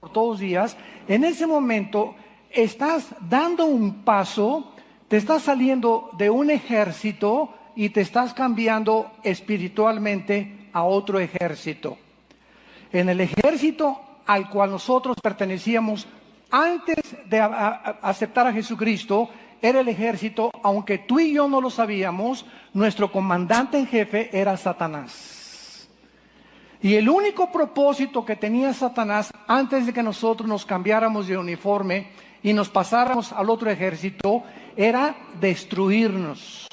todos los días, en ese momento estás dando un paso, te estás saliendo de un ejército y te estás cambiando espiritualmente a otro ejército. En el ejército al cual nosotros pertenecíamos antes de aceptar a Jesucristo, era el ejército, aunque tú y yo no lo sabíamos, nuestro comandante en jefe era Satanás. Y el único propósito que tenía Satanás antes de que nosotros nos cambiáramos de uniforme y nos pasáramos al otro ejército, era destruirnos,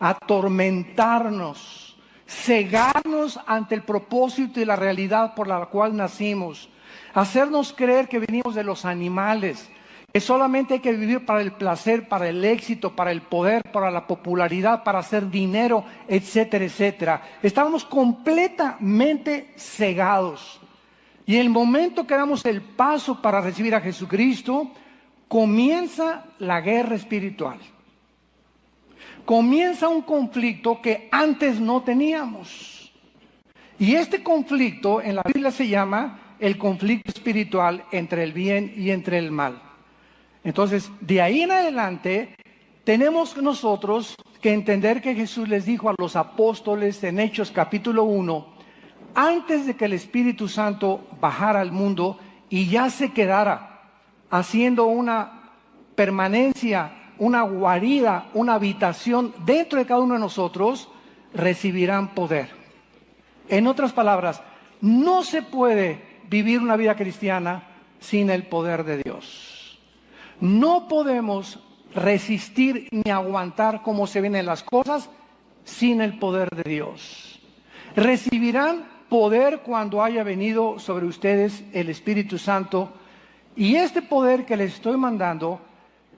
atormentarnos, cegarnos ante el propósito y la realidad por la cual nacimos, hacernos creer que venimos de los animales, que solamente hay que vivir para el placer, para el éxito, para el poder, para la popularidad, para hacer dinero, etcétera, etcétera. Estábamos completamente cegados. Y en el momento que damos el paso para recibir a Jesucristo, comienza la guerra espiritual. Comienza un conflicto que antes no teníamos. Y este conflicto en la Biblia se llama el conflicto espiritual entre el bien y entre el mal. Entonces, de ahí en adelante, tenemos nosotros que entender que Jesús les dijo a los apóstoles en Hechos capítulo 1, antes de que el Espíritu Santo bajara al mundo y ya se quedara haciendo una permanencia, una guarida, una habitación dentro de cada uno de nosotros, recibirán poder. En otras palabras, no se puede vivir una vida cristiana sin el poder de Dios. No podemos resistir ni aguantar cómo se vienen las cosas sin el poder de Dios. Recibirán poder cuando haya venido sobre ustedes el Espíritu Santo, y este poder que les estoy mandando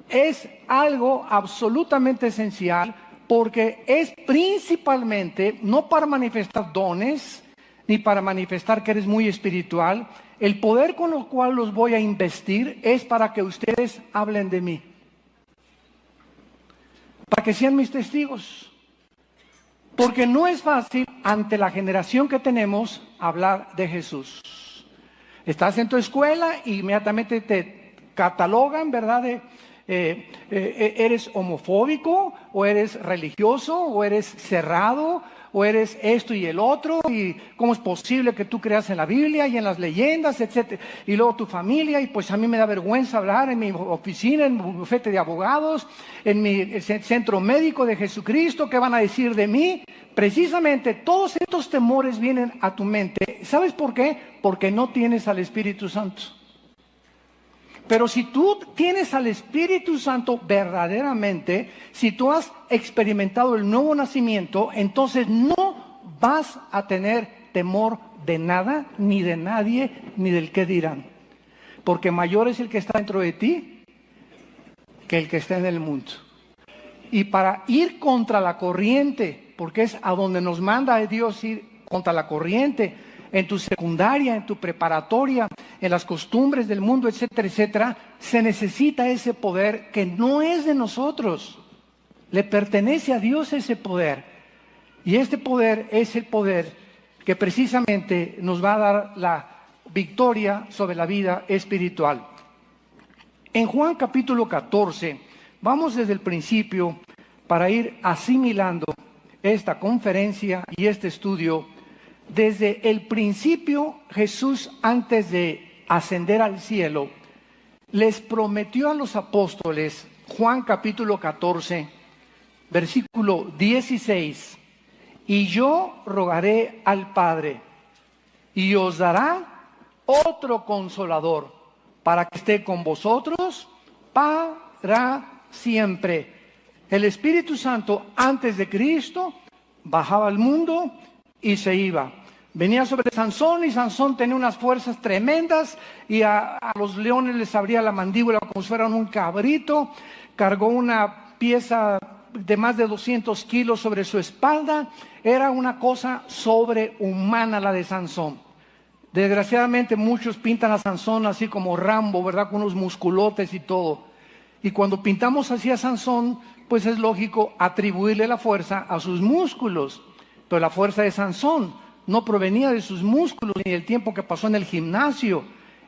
es algo absolutamente esencial, porque es principalmente no para manifestar dones ni para manifestar que eres muy espiritual. El poder con el cual los voy a investir es para que ustedes hablen de mí, para que sean mis testigos. Porque no es fácil ante la generación que tenemos hablar de Jesús. Estás en tu escuela e inmediatamente te catalogan, ¿verdad? Eres homofóbico, o eres religioso, o eres cerrado, o eres esto y el otro, y cómo es posible que tú creas en la Biblia y en las leyendas, etcétera. Y luego tu familia, y pues a mí me da vergüenza hablar en mi oficina, en mi bufete de abogados, en mi centro médico de Jesucristo, ¿qué van a decir de mí? Precisamente todos estos temores vienen a tu mente. ¿Sabes por qué? Porque no tienes al Espíritu Santo. Pero si tú tienes al Espíritu Santo verdaderamente, si tú has experimentado el nuevo nacimiento, entonces no vas a tener temor de nada, ni de nadie, ni del qué dirán. Porque mayor es el que está dentro de ti que el que está en el mundo. Y para ir contra la corriente, porque es a donde nos manda Dios ir contra la corriente, en tu secundaria, en tu preparatoria, en las costumbres del mundo, etcétera, etcétera, se necesita ese poder que no es de nosotros. Le pertenece a Dios ese poder. Y este poder es el poder que precisamente nos va a dar la victoria sobre la vida espiritual. En Juan capítulo 14, vamos desde el principio para ir asimilando esta conferencia y este estudio. Desde el principio, Jesús, antes de ascender al cielo, les prometió a los apóstoles, Juan capítulo 14, versículo 16, y yo rogaré al Padre, y os dará otro consolador, para que esté con vosotros para siempre. El Espíritu Santo, antes de Cristo, bajaba al mundo y se iba. Venía sobre Sansón, y Sansón tenía unas fuerzas tremendas, y a los leones les abría la mandíbula como si fueran un cabrito. Cargó una pieza de más de 200 kilos sobre su espalda. Era una cosa sobrehumana la de Sansón. Desgraciadamente muchos pintan a Sansón así como Rambo, ¿verdad? Con unos musculotes y todo. Y cuando pintamos así a Sansón, pues es lógico atribuirle la fuerza a sus músculos. Pero la fuerza de Sansón no provenía de sus músculos ni del tiempo que pasó en el gimnasio.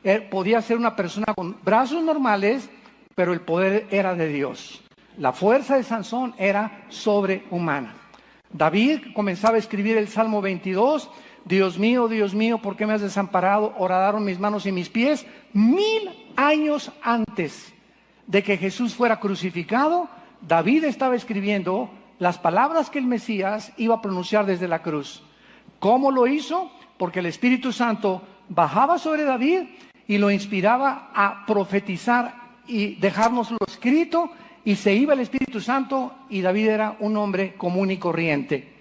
Él podía ser una persona con brazos normales, pero el poder era de Dios. La fuerza de Sansón era sobrehumana. David comenzaba a escribir el Salmo 22. Dios mío, ¿por qué me has desamparado? Horadaron mis manos y mis pies. 1000 años antes de que Jesús fuera crucificado, David estaba escribiendo las palabras que el Mesías iba a pronunciar desde la cruz. ¿Cómo lo hizo? Porque el Espíritu Santo bajaba sobre David y lo inspiraba a profetizar y dejárnoslo escrito, y se iba el Espíritu Santo y David era un hombre común y corriente.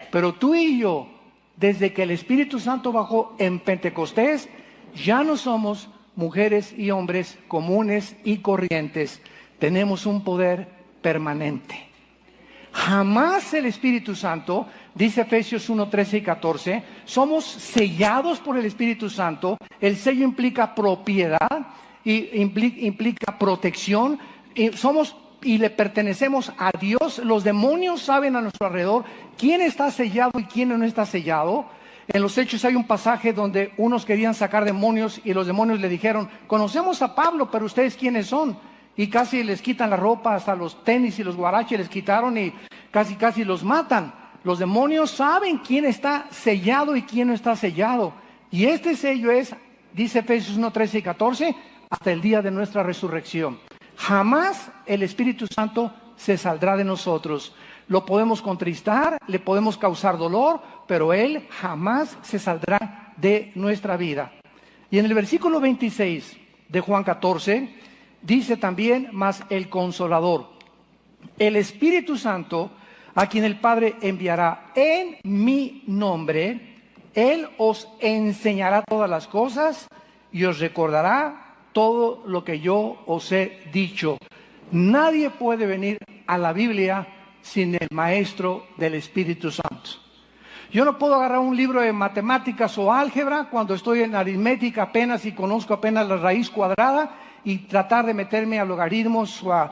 Pero tú y yo, desde que el Espíritu Santo bajó en Pentecostés, ya no somos mujeres y hombres comunes y corrientes. Tenemos un poder permanente. Jamás el Espíritu Santo, dice Efesios 1, 13 y 14, somos sellados por el Espíritu Santo. El sello implica propiedad y implica protección. Y le pertenecemos a Dios. Los demonios saben a nuestro alrededor quién está sellado y quién no está sellado. En los Hechos hay un pasaje donde unos querían sacar demonios y los demonios le dijeron: conocemos a Pablo, pero ustedes quiénes son. Y casi les quitan la ropa, hasta los tenis y los guaraches les quitaron y casi los matan. Los demonios saben quién está sellado y quién no está sellado. Y este sello es, dice Efesios 1, 13 y 14, hasta el día de nuestra resurrección. Jamás el Espíritu Santo se saldrá de nosotros. Lo podemos contristar, le podemos causar dolor, pero Él jamás se saldrá de nuestra vida. Y en el versículo 26 de Juan 14, dice también: mas el Consolador, el Espíritu Santo, a quien el Padre enviará en mi nombre, Él os enseñará todas las cosas y os recordará todo lo que yo os he dicho. Nadie puede venir a la Biblia sin el maestro del Espíritu Santo. Yo no puedo agarrar un libro de matemáticas o álgebra cuando estoy en aritmética apenas y conozco apenas la raíz cuadrada y tratar de meterme a logaritmos o a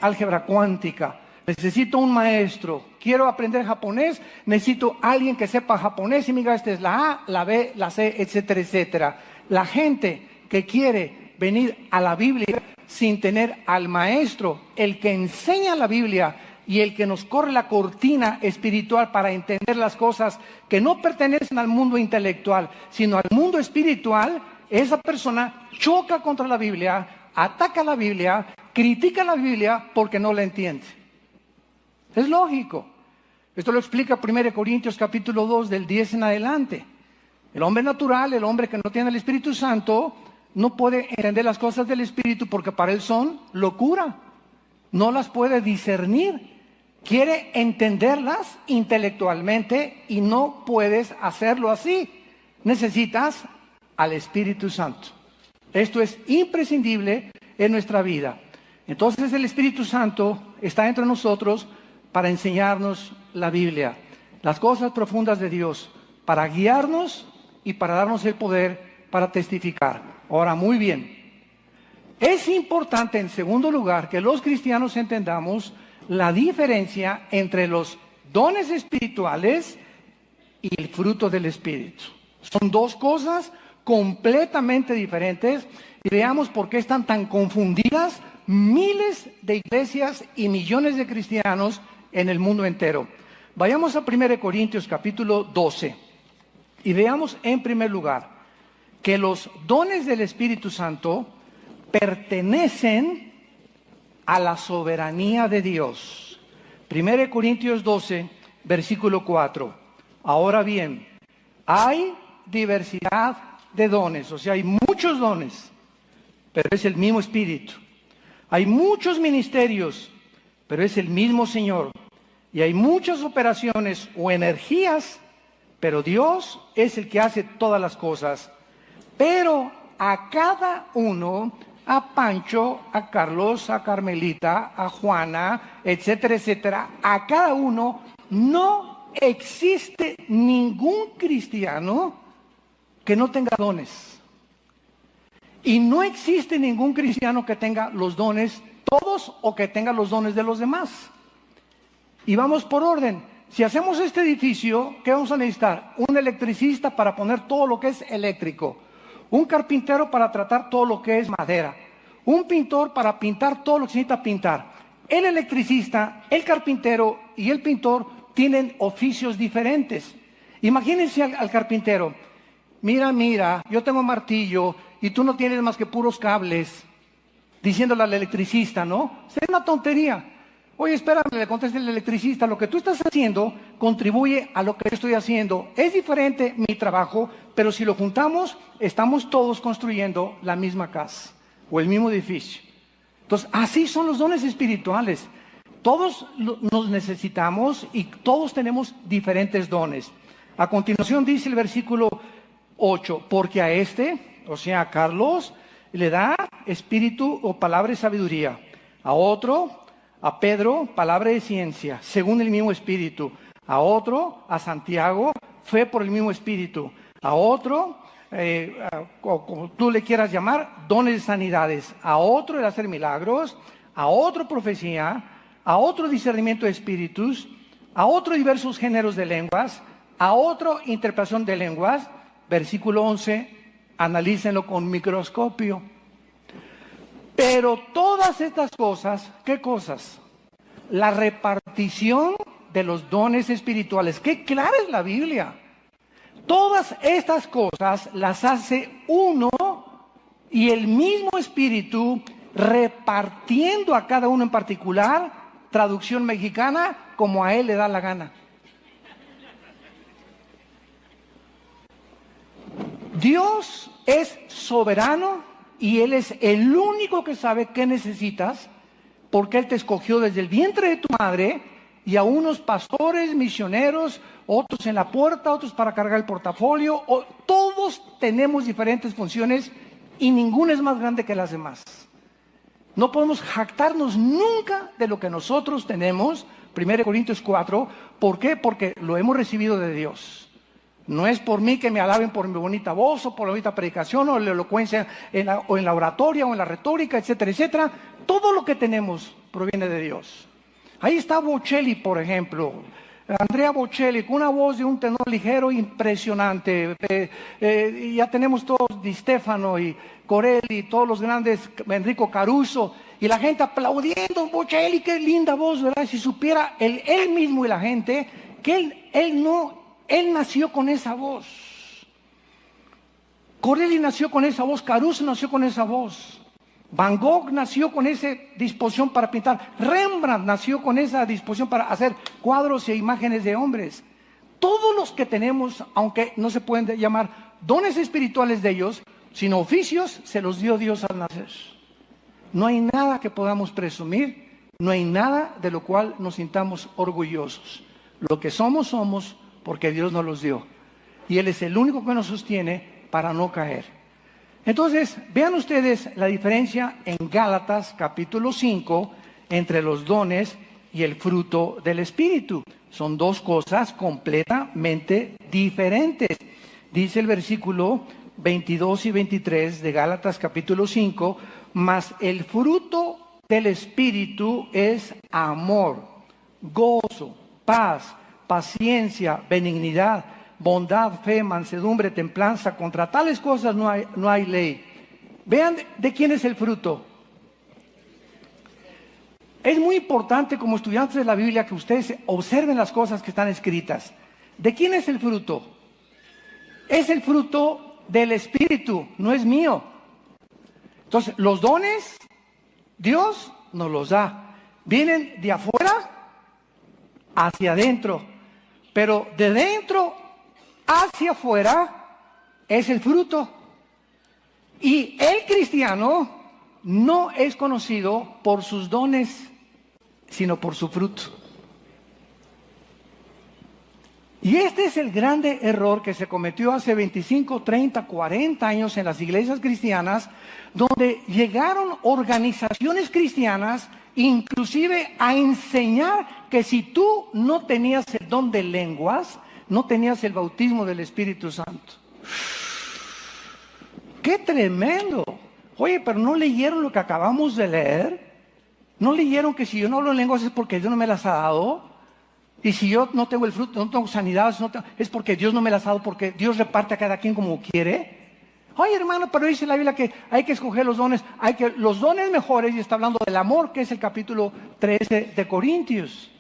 álgebra cuántica. Necesito un maestro. Quiero aprender japonés, necesito alguien que sepa japonés y me diga: esta es la A, la B, la C, etcétera, etcétera. La gente que quiere venir a la Biblia sin tener al maestro, el que enseña la Biblia y el que nos corre la cortina espiritual para entender las cosas que no pertenecen al mundo intelectual, sino al mundo espiritual, esa persona choca contra la Biblia, ataca la Biblia, critica la Biblia porque no la entiende. Es lógico. Esto lo explica 1 Corintios capítulo 2 del 10 en adelante. El hombre natural, el hombre que no tiene el Espíritu Santo, no puede entender las cosas del Espíritu porque para él son locura. No las puede discernir. Quiere entenderlas intelectualmente y no puedes hacerlo así. Necesitas al Espíritu Santo. Esto es imprescindible en nuestra vida. Entonces el Espíritu Santo está entre nosotros para enseñarnos la Biblia, las cosas profundas de Dios, para guiarnos y para darnos el poder para testificar. Ahora, muy bien, es importante en segundo lugar que los cristianos entendamos la diferencia entre los dones espirituales y el fruto del Espíritu. Son dos cosas completamente diferentes y veamos por qué están tan confundidas miles de iglesias y millones de cristianos en el mundo entero. Vayamos a 1 Corintios capítulo 12 y veamos en primer lugar que los dones del Espíritu Santo pertenecen a la soberanía de Dios. 1 Corintios 12, versículo 4. Ahora bien, hay diversidad de dones, o sea, hay muchos dones, pero es el mismo Espíritu. Hay muchos ministerios, pero es el mismo Señor. Y hay muchas operaciones o energías, pero Dios es el que hace todas las cosas. Pero a cada uno, a Pancho, a Carlos, a Carmelita, a Juana, etcétera, etcétera, a cada uno no existe ningún cristiano que no tenga dones. Y no existe ningún cristiano que tenga los dones todos o que tenga los dones de los demás. Y vamos por orden. Si hacemos este edificio, ¿qué vamos a necesitar? Un electricista para poner todo lo que es eléctrico. un carpintero para tratar todo lo que es madera, un pintor para pintar todo lo que se necesita pintar. El electricista, el carpintero y el pintor tienen oficios diferentes. Imagínense al carpintero. Mira, yo tengo martillo y tú no tienes más que puros cables. Diciéndole al electricista, ¿no? Es una tontería. Oye, espérame, le contesta el electricista, lo que tú estás haciendo contribuye a lo que yo estoy haciendo. Es diferente mi trabajo, pero si lo juntamos, estamos todos construyendo la misma casa o el mismo edificio. Entonces, así son los dones espirituales. Todos nos necesitamos y todos tenemos diferentes dones. A continuación dice el versículo 8, porque a este, o sea, a Carlos, le da espíritu o palabra de sabiduría. A otro, a Pedro, palabra de ciencia, según el mismo espíritu. A otro, a Santiago, fe por el mismo espíritu. A otro, como tú le quieras llamar, dones de sanidades. A otro, el hacer milagros. A otro, profecía. A otro, discernimiento de espíritus. A otro, diversos géneros de lenguas. A otro, interpretación de lenguas. Versículo 11. Analícenlo con microscopio. Pero todas estas cosas, ¿qué cosas? La repartición de los dones espirituales. ¡Qué clara es la Biblia! Todas estas cosas las hace uno y el mismo Espíritu repartiendo a cada uno en particular, traducción mexicana, como a él le da la gana. Dios es soberano y Él es el único que sabe qué necesitas, porque Él te escogió desde el vientre de tu madre, y a unos pastores, misioneros, otros en la puerta, otros para cargar el portafolio. Todos tenemos diferentes funciones y ninguna es más grande que las demás. No podemos jactarnos nunca de lo que nosotros tenemos. 1 Corintios 4, ¿por qué? Porque lo hemos recibido de Dios. No es por mí que me alaben por mi bonita voz o por la bonita predicación o la elocuencia o en la oratoria o en la retórica, etcétera, etcétera. Todo lo que tenemos proviene de Dios. Ahí está Bocelli, por ejemplo. Andrea Bocelli, con una voz de un tenor ligero impresionante. Y ya tenemos todos, Di Stefano y Corelli, todos los grandes, Enrico Caruso. Y la gente aplaudiendo, Bocelli, qué linda voz, ¿verdad? Si supiera él mismo y la gente que él nació con esa voz. Corelli nació con esa voz, Caruso nació con esa voz. Van Gogh nació con esa disposición para pintar. Rembrandt nació con esa disposición para hacer cuadros e imágenes de hombres. Todos los que tenemos, aunque no se pueden llamar dones espirituales de ellos, sino oficios, se los dio Dios al nacer. No hay nada que podamos presumir, no hay nada de lo cual nos sintamos orgullosos. Lo que somos porque Dios nos los dio. Y Él es el único que nos sostiene para no caer. Entonces, vean ustedes la diferencia en Gálatas capítulo 5 entre los dones y el fruto del Espíritu. Son dos cosas completamente diferentes. Dice el versículo 22 y 23 de Gálatas capítulo 5, mas el fruto del Espíritu es amor, gozo, paz, paciencia, benignidad, bondad, fe, mansedumbre, templanza. Contra tales cosas no hay ley. Vean de quién es el fruto. Es muy importante como estudiantes de la Biblia que ustedes observen las cosas que están escritas. ¿De quién es el fruto? Es el fruto del Espíritu, no es mío. Entonces, los dones, Dios nos los da. Vienen de afuera hacia adentro. Pero de dentro hacia afuera es el fruto. Y el cristiano no es conocido por sus dones, sino por su fruto. Y este es el grande error que se cometió hace 25, 30, 40 años en las iglesias cristianas, donde llegaron organizaciones cristianas inclusive a enseñar que si tú no tenías el don de lenguas, no tenías el bautismo del Espíritu Santo. ¡Qué tremendo! Oye, pero ¿no leyeron lo que acabamos de leer? ¿No leyeron que si yo no hablo en lenguas es porque Dios no me las ha dado? Y si yo no tengo el fruto, no tengo sanidad, es porque Dios no me las ha dado, porque Dios reparte a cada quien como quiere. Oye, hermano, pero dice la Biblia que hay que escoger los dones, los dones mejores, y está hablando del amor, que es el capítulo 13 de Corintios.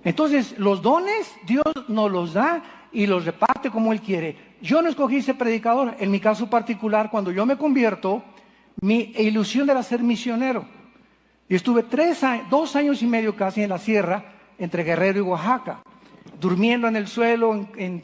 Entonces, los dones Dios nos los da y los reparte como Él quiere. Yo no escogí ser predicador. En mi caso particular, cuando yo me convierto, mi ilusión era ser misionero. Y estuve 2 años y medio casi en la sierra, entre Guerrero y Oaxaca, durmiendo en el suelo, en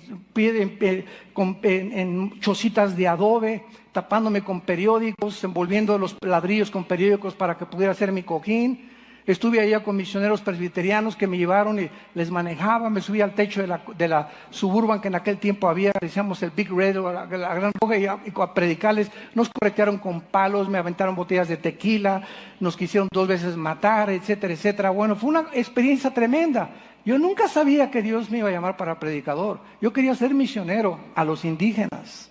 chocitas de adobe, tapándome con periódicos, envolviendo los ladrillos con periódicos para que pudiera hacer mi cojín. Estuve allá con misioneros presbiterianos que me llevaron y les manejaba. Me subí al techo de la Suburban, que en aquel tiempo había, decíamos el Big Red, la Gran Roja, y a predicarles. Nos corretearon con palos, me aventaron botellas de tequila, nos quisieron 2 veces matar, etcétera, etcétera. Bueno, fue una experiencia tremenda. Yo nunca sabía que Dios me iba a llamar para predicador. Yo quería ser misionero a los indígenas.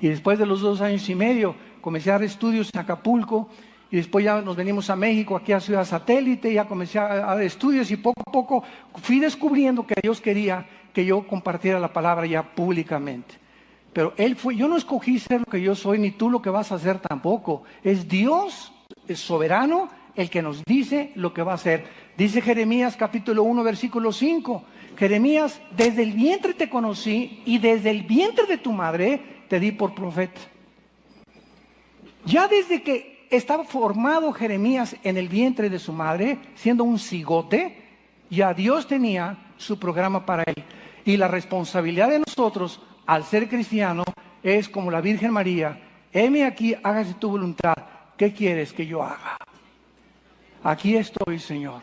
Y después de los 2 años y medio, comencé a dar estudios en Acapulco. Y después ya nos venimos a México, aquí a Ciudad Satélite, ya comencé a dar estudios y poco a poco fui descubriendo que Dios quería que yo compartiera la palabra ya públicamente. Pero yo no escogí ser lo que yo soy, ni tú lo que vas a hacer tampoco. Es Dios, es soberano, el que nos dice lo que va a hacer. Dice Jeremías capítulo 1, versículo 5. Jeremías, desde el vientre te conocí y desde el vientre de tu madre te di por profeta. Ya desde que estaba formado Jeremías en el vientre de su madre, siendo un cigote, ya Dios tenía su programa para él. Y la responsabilidad de nosotros, al ser cristiano, es como la Virgen María: heme aquí, hágase tu voluntad. ¿Qué quieres que yo haga? Aquí estoy, Señor.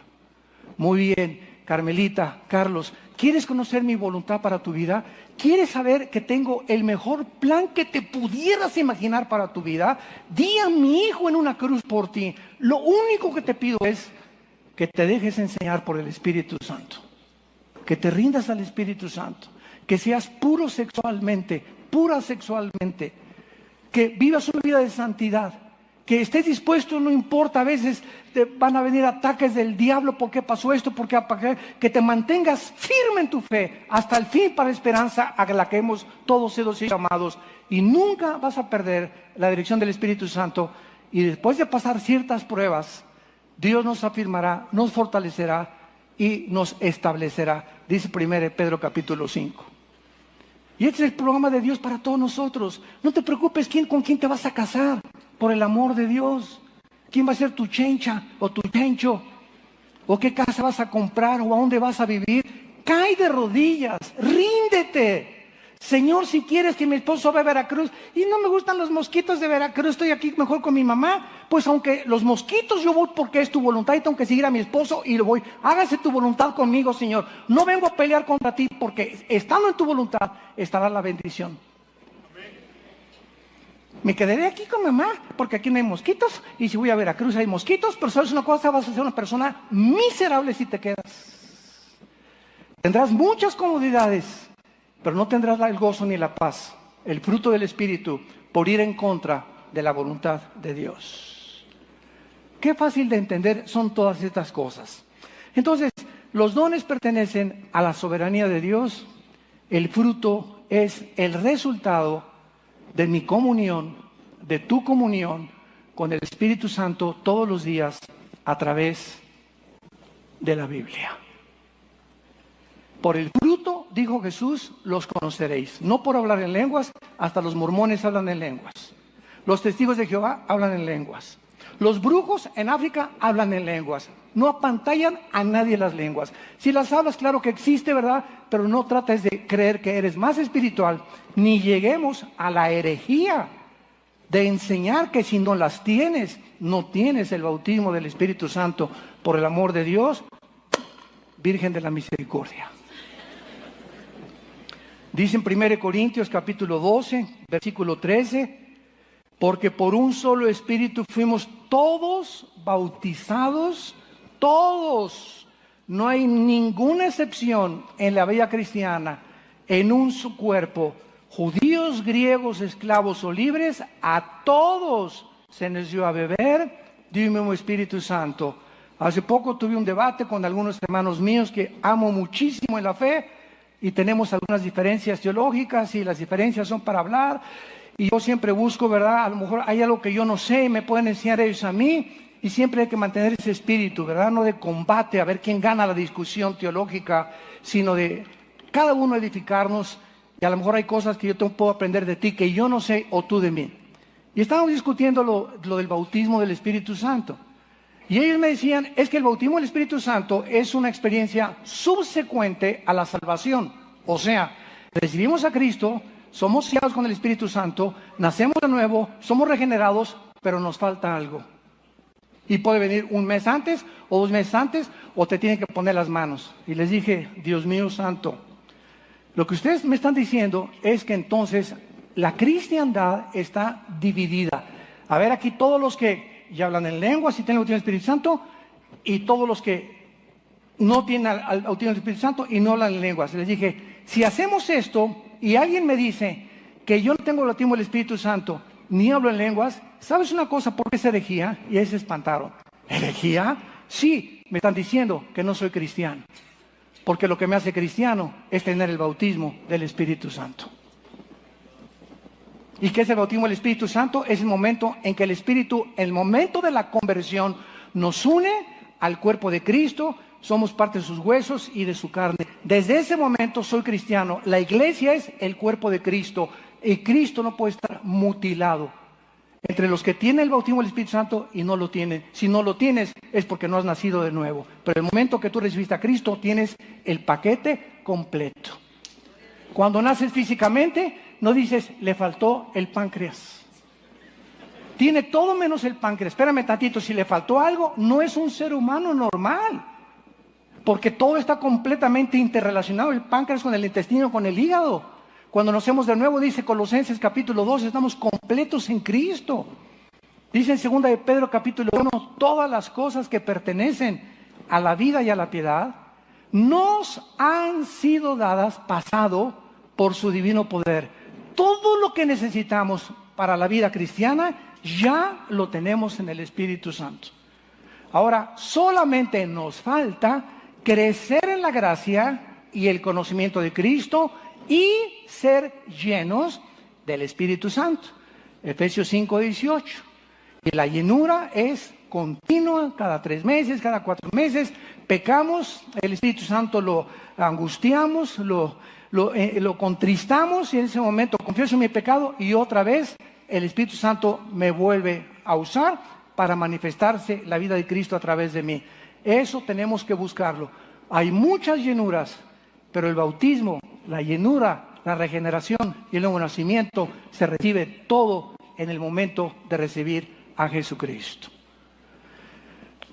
Muy bien, Carmelita, Carlos, ¿quieres conocer mi voluntad para tu vida? ¿Quieres saber que tengo el mejor plan que te pudieras imaginar para tu vida? Di a mi hijo en una cruz por ti. Lo único que te pido es que te dejes enseñar por el Espíritu Santo. Que te rindas al Espíritu Santo. Que seas puro sexualmente, pura sexualmente. Que vivas una vida de santidad. Que estés dispuesto, no importa, a veces te van a venir ataques del diablo, ¿por qué pasó esto? ¿Por qué? Que te mantengas firme en tu fe hasta el fin para la esperanza a la que hemos todos sido llamados, y nunca vas a perder la dirección del Espíritu Santo. Y después de pasar ciertas pruebas, Dios nos afirmará, nos fortalecerá y nos establecerá, dice 1 Pedro capítulo 5. Y este es el programa de Dios para todos nosotros. No te preocupes con quién te vas a casar, por el amor de Dios. ¿Quién va a ser tu chencha o tu chencho? ¿O qué casa vas a comprar o a dónde vas a vivir? Cae de rodillas, ríndete. Señor, si quieres que mi esposo vaya a Veracruz y no me gustan los mosquitos de Veracruz, estoy aquí mejor con mi mamá, pues aunque los mosquitos yo voy porque es tu voluntad y tengo que seguir a mi esposo y lo voy. Hágase tu voluntad conmigo, Señor. No vengo a pelear contra ti porque estando en tu voluntad estará la bendición. Me quedaré aquí con mamá porque aquí no hay mosquitos, y si voy a Veracruz hay mosquitos, pero sabes una cosa, vas a ser una persona miserable si te quedas. Tendrás muchas comodidades, pero no tendrás el gozo ni la paz, el fruto del Espíritu, por ir en contra de la voluntad de Dios. Qué fácil de entender son todas estas cosas. Entonces, los dones pertenecen a la soberanía de Dios. El fruto es el resultado de mi comunión, de tu comunión con el Espíritu Santo todos los días a través de la Biblia. Por el fruto, dijo Jesús, los conoceréis. No por hablar en lenguas, hasta los mormones hablan en lenguas. Los testigos de Jehová hablan en lenguas. Los brujos en África hablan en lenguas. No apantallan a nadie las lenguas. Si las hablas, claro que existe, ¿verdad? Pero no trates de creer que eres más espiritual, ni lleguemos a la herejía de enseñar que si no las tienes, no tienes el bautismo del Espíritu Santo. Por el amor de Dios, Virgen de la Misericordia. Dice en 1 Corintios capítulo 12, versículo 13, porque por un solo Espíritu fuimos todos bautizados, todos, no hay ninguna excepción en la vida cristiana, en un su cuerpo, judíos, griegos, esclavos o libres, a todos se nos dio a beber de un mismo Espíritu Santo. Hace poco tuve un debate con algunos hermanos míos que amo muchísimo en la fe, y tenemos algunas diferencias teológicas y las diferencias son para hablar. y yo siempre busco, ¿verdad? A lo mejor hay algo que yo no sé y me pueden enseñar ellos a mí, y siempre hay que mantener ese espíritu, ¿verdad? No de combate, a ver quién gana la discusión teológica, sino de cada uno edificarnos, y a lo mejor hay cosas que yo puedo aprender de ti que yo no sé, o tú de mí. Y estábamos discutiendo lo del bautismo del Espíritu Santo. Y ellos me decían, es que el bautismo del Espíritu Santo es una experiencia subsecuente a la salvación. O sea, recibimos a Cristo, somos sellados con el Espíritu Santo, nacemos de nuevo, somos regenerados, pero nos falta algo. Y puede venir un mes antes o 2 meses antes, o te tienen que poner las manos. Y les dije, Dios mío santo, lo que ustedes me están diciendo es que entonces la cristiandad está dividida. A ver, aquí todos los que ya hablan en lenguas y tienen el Espíritu Santo, y todos los que no tienen el bautismo del Espíritu Santo y no hablan en lenguas. Les dije, si hacemos esto y alguien me dice que yo no tengo el bautismo del Espíritu Santo ni hablo en lenguas, ¿sabes una cosa? ¿Por qué es herejía? Y ahí se espantaron. ¿Herejía? Sí, me están diciendo que no soy cristiano, porque lo que me hace cristiano es tener el bautismo del Espíritu Santo. ¿Y qué es el bautismo del Espíritu Santo? Es el momento en que el Espíritu, el momento de la conversión, nos une al cuerpo de Cristo, somos parte de sus huesos y de su carne. Desde ese momento soy cristiano. La iglesia es el cuerpo de Cristo, y Cristo no puede estar mutilado entre los que tienen el bautismo del Espíritu Santo y no lo tienen. Si no lo tienes es porque no has nacido de nuevo. Pero el momento que tú recibiste a Cristo tienes el paquete completo. Cuando naces físicamente, no dices, le faltó el páncreas. Tiene todo menos el páncreas. Espérame tantito, si le faltó algo, no es un ser humano normal. Porque todo está completamente interrelacionado, el páncreas con el intestino, con el hígado. Cuando nacemos de nuevo, dice Colosenses capítulo 2, estamos completos en Cristo. Dice en 2 de Pedro capítulo 1, todas las cosas que pertenecen a la vida y a la piedad, nos han sido dadas, pasado, por su divino poder. Todo lo que necesitamos para la vida cristiana ya lo tenemos en el Espíritu Santo. Ahora, solamente nos falta crecer en la gracia y el conocimiento de Cristo y ser llenos del Espíritu Santo. Efesios 5:18. Y la llenura es continua, cada 3 meses, cada 4 meses. Pecamos, el Espíritu Santo lo angustiamos, lo contristamos, y en ese momento confieso mi pecado y otra vez el Espíritu Santo me vuelve a usar para manifestarse la vida de Cristo a través de mí. Eso tenemos que buscarlo. Hay muchas llenuras, pero el bautismo, la llenura, la regeneración y el nuevo nacimiento se recibe todo en el momento de recibir a Jesucristo.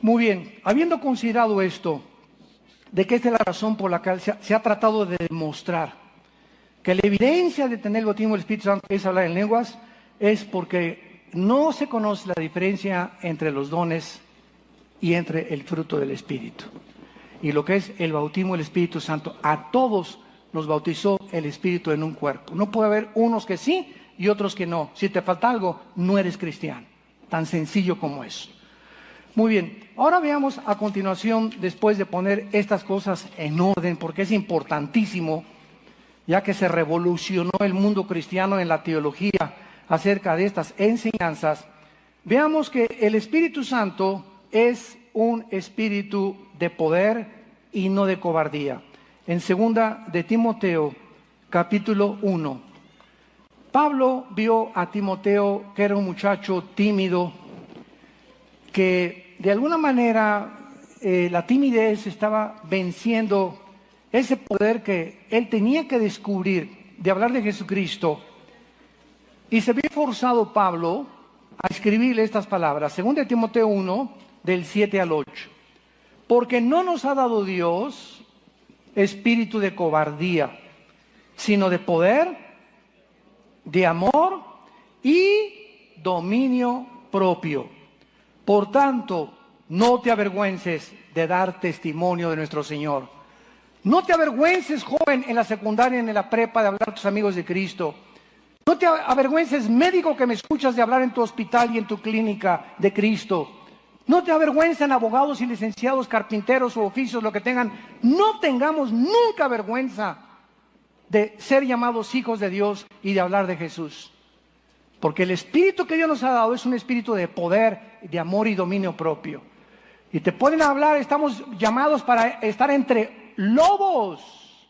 Muy bien, habiendo considerado esto, de que esta es la razón por la cual se ha tratado de demostrar que la evidencia de tener el bautismo del Espíritu Santo es hablar en lenguas, es porque no se conoce la diferencia entre los dones y entre el fruto del Espíritu. Y lo que es el bautismo del Espíritu Santo, a todos nos bautizó el Espíritu en un cuerpo. No puede haber unos que sí y otros que no. Si te falta algo, no eres cristiano. Tan sencillo como eso. Muy bien, ahora veamos a continuación, después de poner estas cosas en orden, porque es importantísimo, ya que se revolucionó el mundo cristiano en la teología acerca de estas enseñanzas. Veamos que el Espíritu Santo es un espíritu de poder y no de cobardía. En 2 de Timoteo, capítulo 1, Pablo vio a Timoteo, que era un muchacho tímido, que de alguna manera la timidez estaba venciendo ese poder que él tenía que descubrir de hablar de Jesucristo. Y se vio forzado Pablo a escribirle estas palabras, 2 de Timoteo 1, del 7 al 8. Porque no nos ha dado Dios espíritu de cobardía, sino de poder, de amor y dominio propio. Por tanto, no te avergüences de dar testimonio de nuestro Señor. No te avergüences, joven, en la secundaria, en la prepa, de hablar a tus amigos de Cristo. No te avergüences, médico, que me escuchas, de hablar en tu hospital y en tu clínica de Cristo. No te avergüencen abogados y licenciados, carpinteros o oficios, lo que tengan. No tengamos nunca vergüenza de ser llamados hijos de Dios y de hablar de Jesús. Porque el espíritu que Dios nos ha dado es un espíritu de poder, de amor y dominio propio. Y te pueden hablar, estamos llamados para estar entre lobos.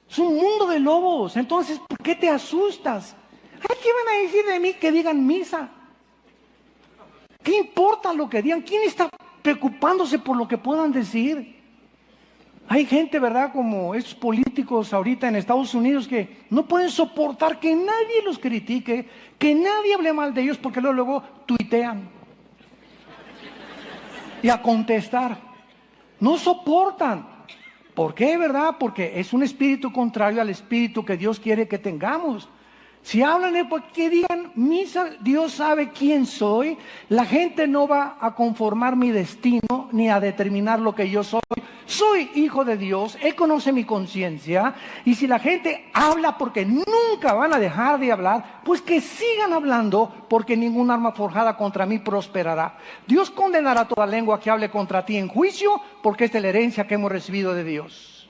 Es un mundo de lobos. Entonces, ¿por qué te asustas? Ay, ¿qué van a decir de mí que digan misa? ¿Qué importa lo que digan? ¿Quién está preocupándose por lo que puedan decir? Hay gente, ¿verdad? Como estos políticos ahorita en Estados Unidos que no pueden soportar que nadie los critique, que nadie hable mal de ellos porque luego tuitean. Y a contestar. No soportan. ¿Por qué, verdad? Porque es un espíritu contrario al espíritu que Dios quiere que tengamos. Si hablan de que digan misa, Dios sabe quién soy. La gente no va a conformar mi destino ni a determinar lo que yo soy. Soy hijo de Dios, Él conoce mi conciencia. Y si la gente habla porque nunca van a dejar de hablar, pues que sigan hablando, porque ningún arma forjada contra mí prosperará. Dios condenará toda lengua que hable contra ti en juicio, porque esta es la herencia que hemos recibido de Dios.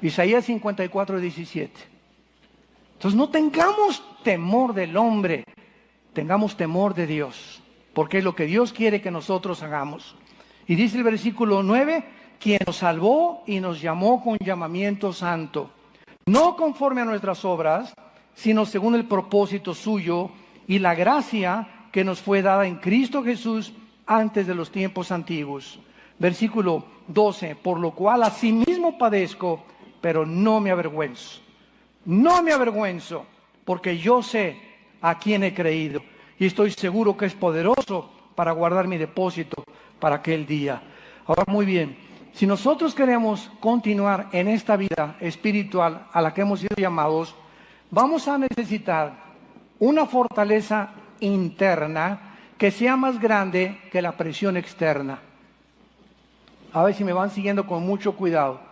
Isaías 54:17. Entonces no tengamos temor del hombre, tengamos temor de Dios, porque es lo que Dios quiere que nosotros hagamos. Y dice el versículo 9, quien nos salvó y nos llamó con llamamiento santo, no conforme a nuestras obras, sino según el propósito suyo y la gracia que nos fue dada en Cristo Jesús antes de los tiempos antiguos. Versículo 12, por lo cual asimismo padezco, pero no me avergüenzo. No me avergüenzo, porque yo sé a quién he creído y estoy seguro que es poderoso para guardar mi depósito para aquel día. Ahora, muy bien, si nosotros queremos continuar en esta vida espiritual a la que hemos sido llamados, vamos a necesitar una fortaleza interna que sea más grande que la presión externa. A ver si me van siguiendo con mucho cuidado.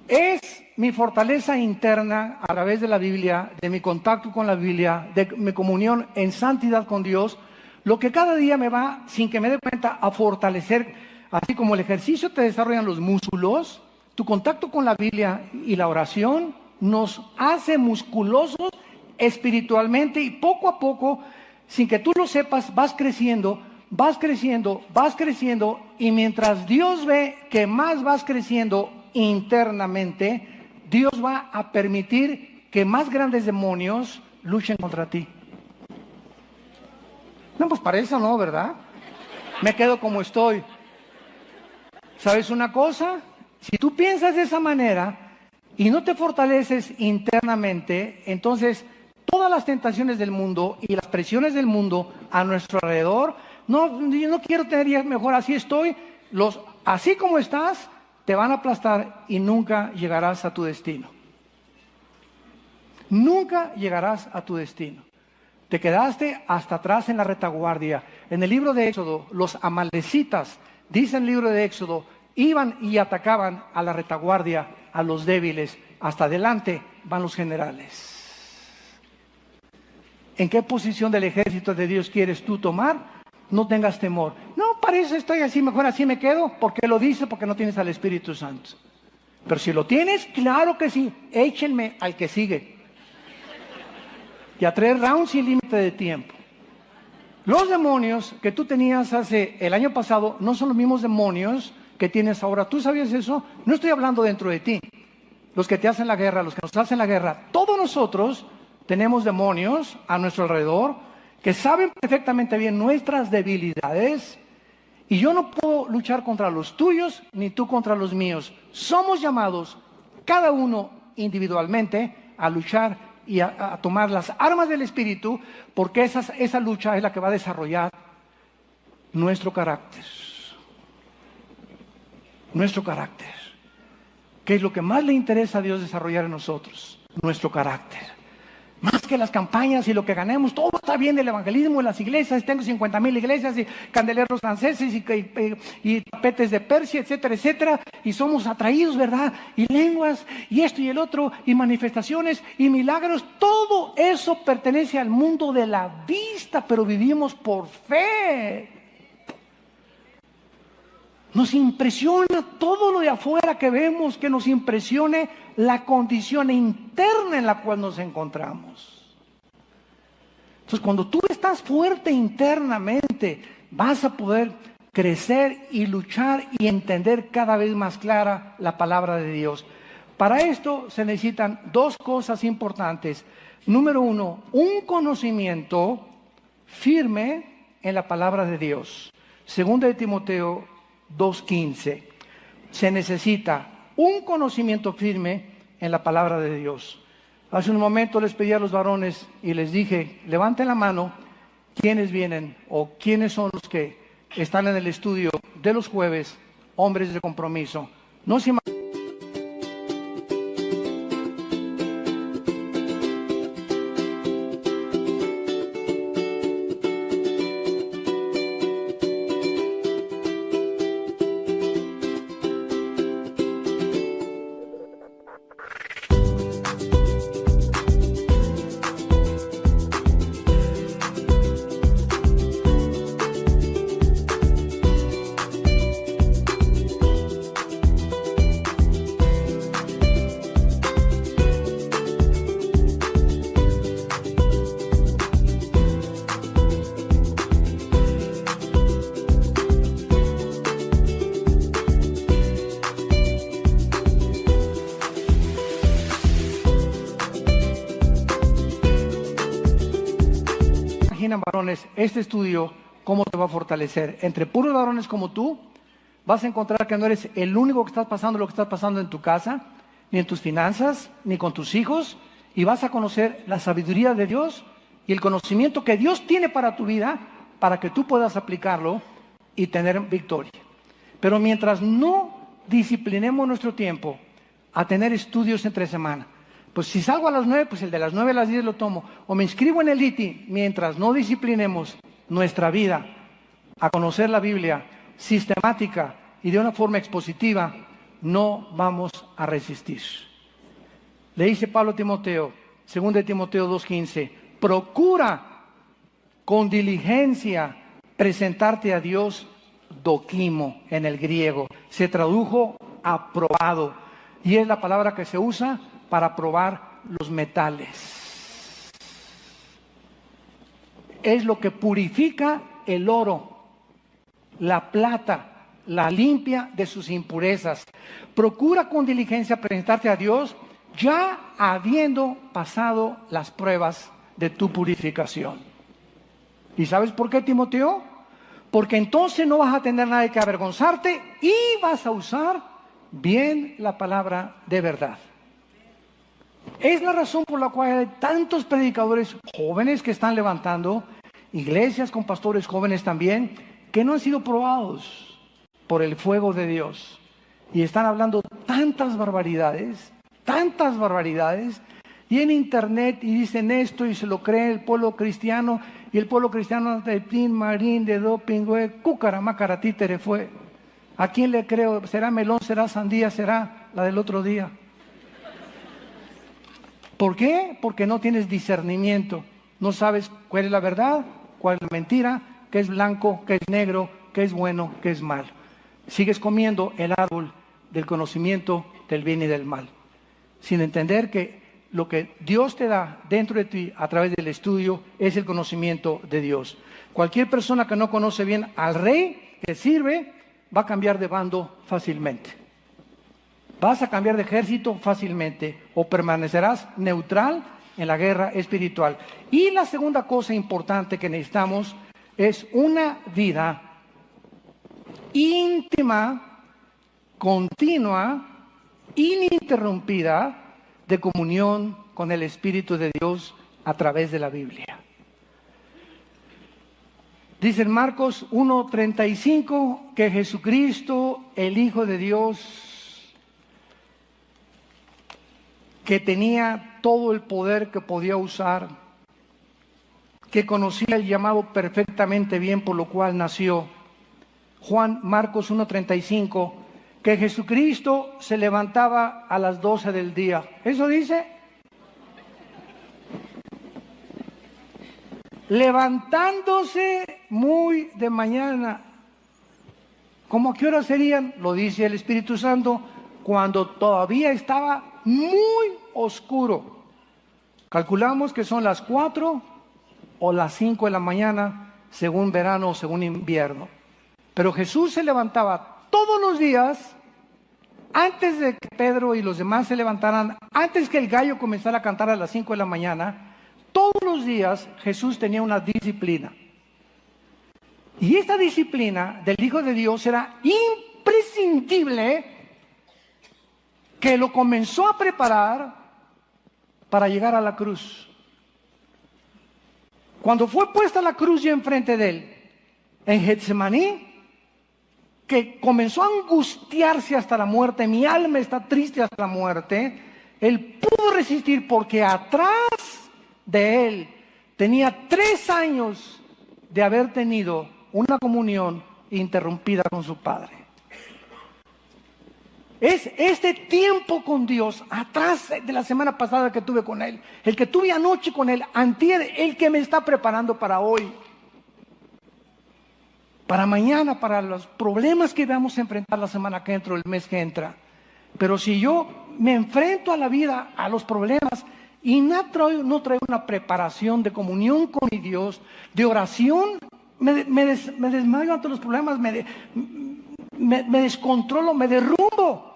Es mi fortaleza interna a través de la Biblia, de mi contacto con la Biblia, de mi comunión en santidad con Dios, lo que cada día me va, sin que me dé cuenta, a fortalecer. Así como el ejercicio te desarrollan los músculos, tu contacto con la Biblia y la oración nos hace musculosos espiritualmente y poco a poco, sin que tú lo sepas, vas creciendo, vas creciendo, vas creciendo, y mientras Dios ve que más vas creciendo internamente, Dios va a permitir que más grandes demonios luchen contra ti. No, pues para eso no, ¿verdad? Me quedo como estoy. ¿Sabes una cosa? Si tú piensas de esa manera y no te fortaleces internamente, entonces todas las tentaciones del mundo y las presiones del mundo a nuestro alrededor, yo no quiero tener días mejor, así estoy, así como estás, te van a aplastar y nunca llegarás a tu destino. Nunca llegarás a tu destino. Te quedaste hasta atrás en la retaguardia. En el libro de Éxodo, los amalecitas, dice el libro de Éxodo, iban y atacaban a la retaguardia, a los débiles. Hasta adelante van los generales. ¿En qué posición del ejército de Dios quieres tú tomar? No tengas temor. No, para eso estoy así, mejor así me quedo. ¿Por qué lo dice? Porque no tienes al Espíritu Santo. Pero si lo tienes, claro que sí. Échenme al que sigue. Y a 3 rounds sin límite de tiempo. Los demonios que tú tenías el año pasado no son los mismos demonios que tienes ahora. ¿Tú sabías eso? No estoy hablando dentro de ti. Los que te hacen la guerra, los que nos hacen la guerra, todos nosotros tenemos demonios a nuestro alrededor que saben perfectamente bien nuestras debilidades, y yo no puedo luchar contra los tuyos ni tú contra los míos. Somos llamados, cada uno individualmente, a luchar y a tomar las armas del Espíritu, porque esa lucha es la que va a desarrollar nuestro carácter. Nuestro carácter. ¿Qué es lo que más le interesa a Dios desarrollar en nosotros? Nuestro carácter. Más que las campañas y lo que ganemos, todo está bien del evangelismo en las iglesias. Tengo 50,000 iglesias y candeleros franceses y tapetes de Persia, etcétera, etcétera. Y somos atraídos, ¿verdad? Y lenguas, y esto y el otro, y manifestaciones, y milagros. Todo eso pertenece al mundo de la vista, pero vivimos por fe. Nos impresiona todo lo de afuera que vemos, que nos impresione la condición interna en la cual nos encontramos. Entonces, cuando tú estás fuerte internamente, vas a poder crecer y luchar y entender cada vez más clara la palabra de Dios. Para esto se necesitan dos cosas importantes. Número uno, un conocimiento firme en la palabra de Dios. Segunda de Timoteo 2:15. Se necesita un conocimiento firme en la palabra de Dios. Hace un momento les pedí a los varones y les dije, levanten la mano, ¿quiénes vienen o quiénes son los que están en el estudio de los jueves, hombres de compromiso? No se imaginan, varones, este estudio, ¿cómo te va a fortalecer? Entre puros varones como tú, vas a encontrar que no eres el único que estás pasando lo que estás pasando en tu casa, ni en tus finanzas, ni con tus hijos, y vas a conocer la sabiduría de Dios y el conocimiento que Dios tiene para tu vida, para que tú puedas aplicarlo y tener victoria. Pero mientras no disciplinemos nuestro tiempo a tener estudios entre semana, pues si salgo a las 9, pues el de las 9 a las 10 lo tomo. O me inscribo en el ITI. Mientras no disciplinemos nuestra vida a conocer la Biblia sistemática y de una forma expositiva, no vamos a resistir. Le dice Pablo a Timoteo, 2 de Timoteo 2:15, procura con diligencia presentarte a Dios doquimo en el griego. Se tradujo aprobado y es la palabra que se usa para probar los metales. Es lo que purifica el oro, la plata, la limpia de sus impurezas. Procura con diligencia presentarte a Dios ya habiendo pasado las pruebas de tu purificación. ¿Y sabes por qué, Timoteo? Porque entonces no vas a tener nada que avergonzarte y vas a usar bien la palabra de verdad. Es la razón por la cual hay tantos predicadores jóvenes que están levantando, iglesias con pastores jóvenes también, que no han sido probados por el fuego de Dios. Y están hablando tantas barbaridades, y en internet y dicen esto y se lo cree el pueblo cristiano, y el pueblo cristiano de Pin, Marín, de Doping, Cúcara, Mácara, Títere fue. ¿A quién le creo? ¿Será melón, será sandía, será la del otro día? ¿Por qué? Porque no tienes discernimiento. No sabes cuál es la verdad, cuál es la mentira, qué es blanco, qué es negro, qué es bueno, qué es malo. Sigues comiendo el árbol del conocimiento del bien y del mal, sin entender que lo que Dios te da dentro de ti a través del estudio es el conocimiento de Dios. Cualquier persona que no conoce bien al rey que sirve va a cambiar de bando fácilmente. Vas a cambiar de ejército fácilmente o permanecerás neutral en la guerra espiritual. Y la segunda cosa importante que necesitamos es una vida íntima, continua, ininterrumpida de comunión con el Espíritu de Dios a través de la Biblia. Dice en Marcos 1:35 que Jesucristo, el Hijo de Dios, que tenía todo el poder que podía usar, que conocía el llamado perfectamente bien, por lo cual nació. Marcos 1:35, que Jesucristo se levantaba a las 12 del día. ¿Eso dice? Levantándose muy de mañana. ¿Cómo a qué hora serían? Lo dice el Espíritu Santo, cuando todavía estaba muy oscuro. Calculamos que son las 4 o las 5 de la mañana, según verano o según invierno. Pero Jesús se levantaba todos los días, antes de que Pedro y los demás se levantaran, antes que el gallo comenzara a cantar a las 5 de la mañana, todos los días Jesús tenía una disciplina. Y esta disciplina del Hijo de Dios era imprescindible, que lo comenzó a preparar para llegar a la cruz. Cuando fue puesta la cruz ya enfrente de él, en Getsemaní, que comenzó a angustiarse hasta la muerte, mi alma está triste hasta la muerte, él pudo resistir porque atrás de él tenía 3 años de haber tenido una comunión interrumpida con su Padre. Es este tiempo con Dios, atrás de la semana pasada que tuve con Él, el que tuve anoche con Él, antier, el que me está preparando para hoy, para mañana, para los problemas que vamos a enfrentar la semana que entra, el mes que entra. Pero si yo me enfrento a la vida, a los problemas, y no traigo una preparación de comunión con mi Dios, de oración, me desmayo ante los problemas, me descontrolo, me derrumbo.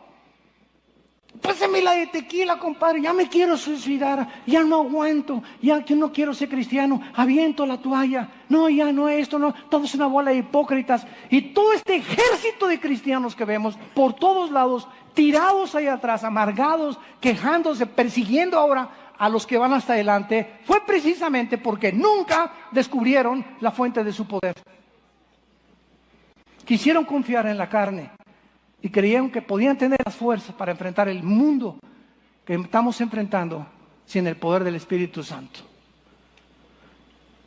Pásame la de tequila, compadre, ya me quiero suicidar, ya no aguanto, ya que no quiero ser cristiano, aviento la toalla, no, ya no esto, no, todo es una bola de hipócritas. Y todo este ejército de cristianos que vemos por todos lados, tirados ahí atrás, amargados, quejándose, persiguiendo ahora a los que van hasta adelante, fue precisamente porque nunca descubrieron la fuente de su poder. Quisieron confiar en la carne y creyeron que podían tener las fuerzas para enfrentar el mundo que estamos enfrentando sin el poder del Espíritu Santo.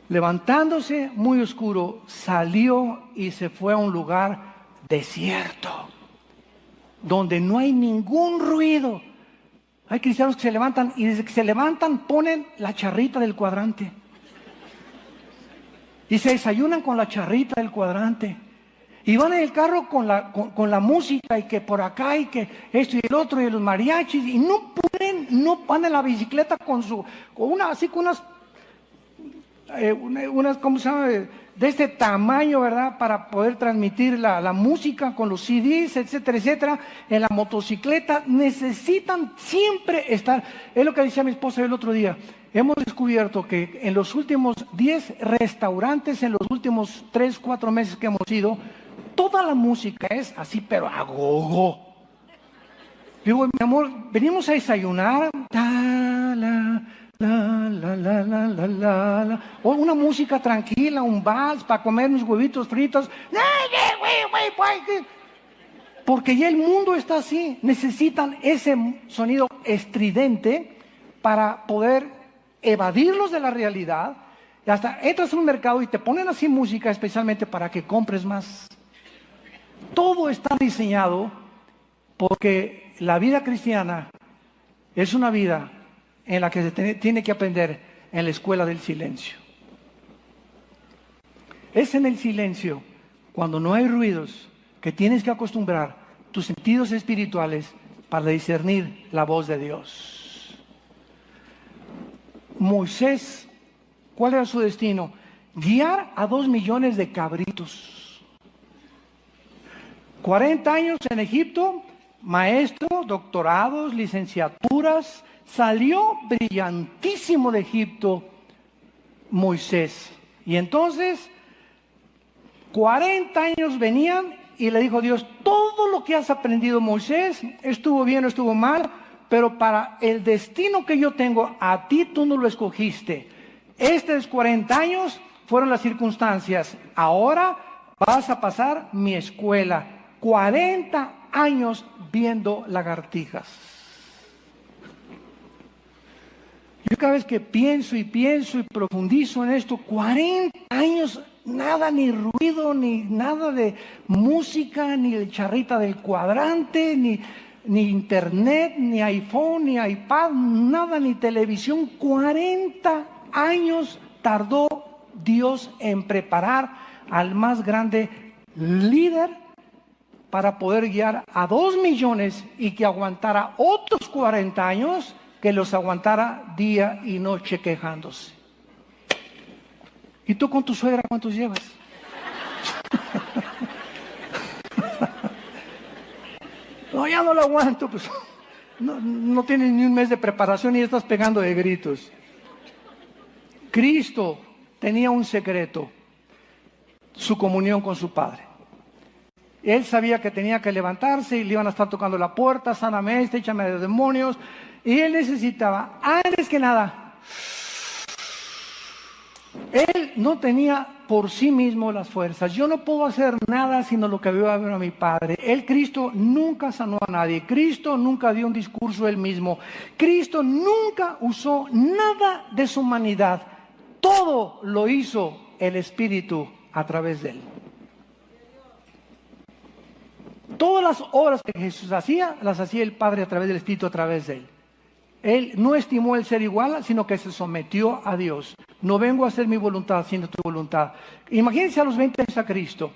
Levantándose muy oscuro, salió y se fue a un lugar desierto, donde no hay ningún ruido. Hay cristianos que se levantan y desde que se levantan ponen la charrita del cuadrante y se desayunan con la charrita del cuadrante. Y van en el carro con la música y que por acá y que esto y el otro y los mariachis y no van en la bicicleta unas, ¿cómo se llama? De este tamaño, ¿verdad? Para poder transmitir la música con los CDs, etcétera, etcétera. En la motocicleta necesitan siempre estar. Es lo que decía mi esposa el otro día. Hemos descubierto que en los últimos 10 restaurantes, en los últimos 3, 4 meses que hemos ido, toda la música es así, pero a gogo. Digo, mi amor, venimos a desayunar, o una música tranquila, un vals para comer unos huevitos fritos. Porque ya el mundo está así. Necesitan ese sonido estridente para poder evadirlos de la realidad. Y hasta entras en un mercado y te ponen así música especialmente para que compres más. Todo está diseñado porque la vida cristiana es una vida en la que se tiene que aprender en la escuela del silencio. Es en el silencio, cuando no hay ruidos, que tienes que acostumbrar tus sentidos espirituales para discernir la voz de Dios. Moisés, ¿cuál era su destino? Guiar a 2 millones de cabritos. 40 años en Egipto, maestro, doctorados, licenciaturas, salió brillantísimo de Egipto Moisés. Y entonces, 40 años venían y le dijo Dios, todo lo que has aprendido, Moisés, estuvo bien o estuvo mal, pero para el destino que yo tengo, a ti tú no lo escogiste. Estos 40 años fueron las circunstancias. Ahora vas a pasar mi escuela. 40 años viendo lagartijas. Yo cada vez que pienso y profundizo en esto, 40 años, nada, ni ruido, ni nada de música, ni el charrita del cuadrante, ni internet, ni iPhone, ni iPad, nada, ni televisión. 40 años tardó Dios en preparar al más grande líder para poder guiar a 2 millones y que aguantara otros 40 años, que los aguantara día y noche quejándose. ¿Y tú con tu suegra cuántos llevas? No, ya no lo aguanto, pues no tienes ni un mes de preparación y ya estás pegando de gritos. Cristo tenía un secreto, su comunión con su Padre. Él sabía que tenía que levantarse y le iban a estar tocando la puerta, sáname este, échame de demonios. Y él necesitaba, antes que nada, él no tenía por sí mismo las fuerzas. Yo no puedo hacer nada sino lo que veo a ver a mi Padre. Cristo nunca sanó a nadie. Cristo nunca dio un discurso él mismo. Cristo nunca usó nada de su humanidad. Todo lo hizo el Espíritu a través de él. Todas las obras que Jesús hacía, las hacía el Padre a través del Espíritu, a través de él. Él no estimó el ser igual, sino que se sometió a Dios. No vengo a hacer mi voluntad, sino tu voluntad. Imagínense a los 20 años a Cristo.